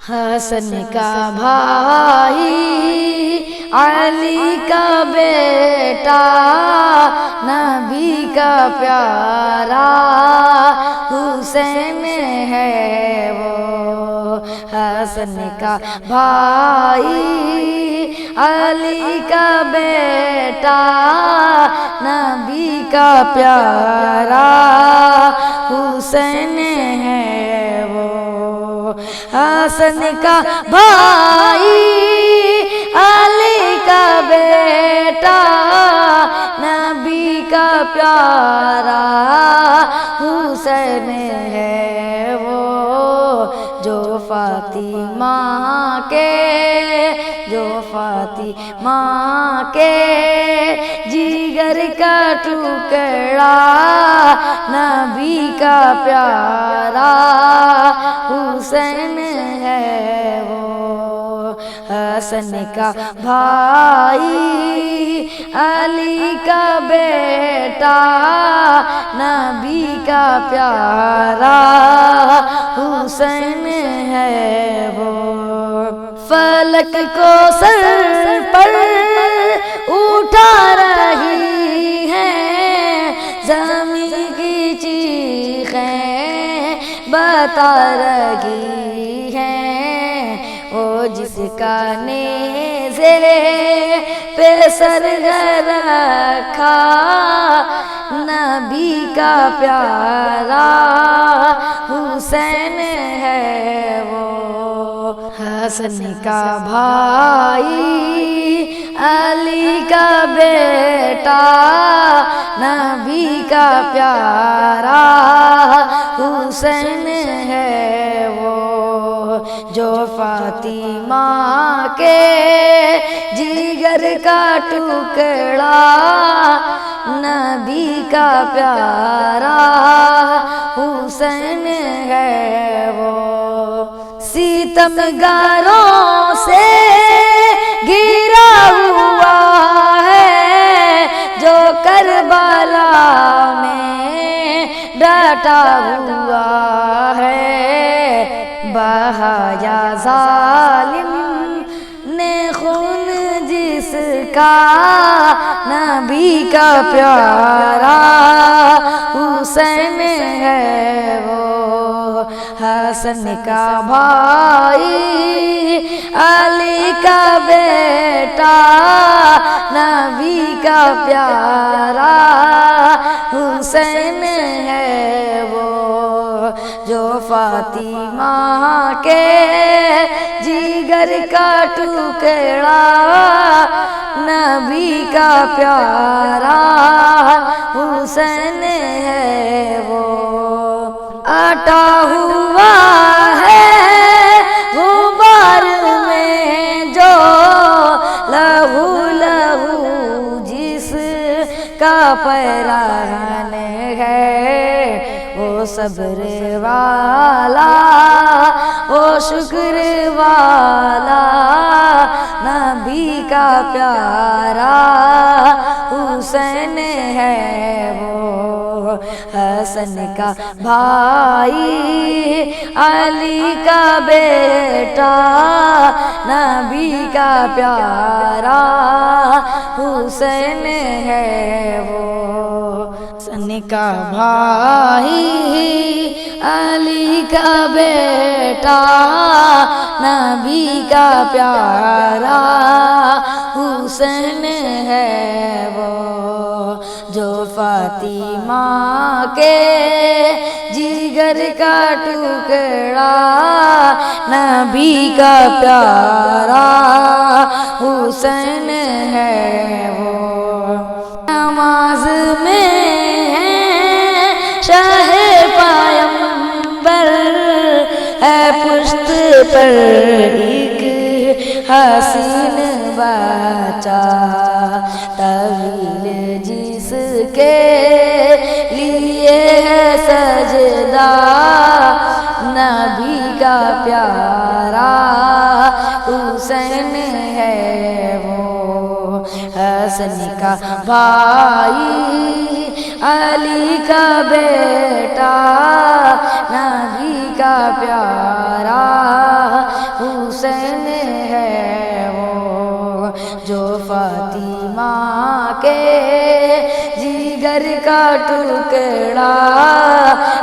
حسن کا بھائی علی کا بیٹا نبی کا پیارا حسین ہے وہ۔ حسن کا بھائی علی کا بیٹا نبی کا پیارا حسین ہے وہ۔ حسن کا بھائی علی کا بیٹا نبی کا پیارا حسین ہے وہ، جو فاطمہ کے جگر کا ٹکڑا نبی کا پیارا حسین ہے وہ۔ حسن کا بھائی علی کا بیٹا نبی کا پیارا حسین ہے وہ۔ فلک کو سر پر اٹھا رہی ہے زمین کی چیخیں بتا رہی ہیں، وہ جس کا نیزے پہ سر رکھا نبی کا پیارا حسین ہے وہ۔ حسن کا بھائی علی کا بیٹا نبی کا پیارا حسین ہے وہ، جو فاطمہ کے جگر کا ٹکڑا نبی کا پیارا حسین ہے وہ۔ ستمگاروں سے گھرا ہوا ہے جو کربلا میں ڈٹا ہوا ہے، بہایا ظالم نے خون جس کا نبی کا پیارا حسین ہے وہ۔ حسن کا بھائی علی کا بیٹا نبی کا پیارا حسین ہے وہ، جو فاطمہ کے جگر کا ٹکڑا نبی کا پیارا حسین ہے وہ۔ اٹا ہوا ہے غبار میں جو لہو لہو جس کا پیرہن ہے، وہ صبر والا وہ شکر والا نبی کا پیارا حسین ہے وہ۔ حسن کا بھائی علی کا بیٹا نبی کا پیارا حسین ہے وہ۔ حسن کا بھائی علی کا بیٹا نبی کا پیارا حسین ہے وہ، جو فاطمہ کے جگر کا ٹکڑا نبی کا پیارا حسین ہے وہ۔ نماز میں ہے شاہ پیمبر ہے پشت پر ایک حسین بچہ طویل جس کے لیے ہے سجدہ نبی کا پیارا حسین ہے وہ۔ حسن کا بھائی علی کا بیٹا نبی کا پیارا حسین ہے وہ جو فاطمہ کے جگر کا ٹکڑا،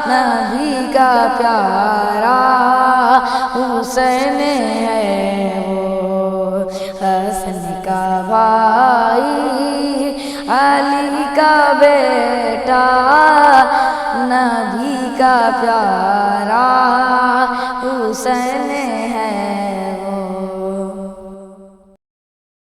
نبی کا پیارا حسین ہے وہ، حسن کا بھائی علی کا بیٹا، نبی کا پیارا حسین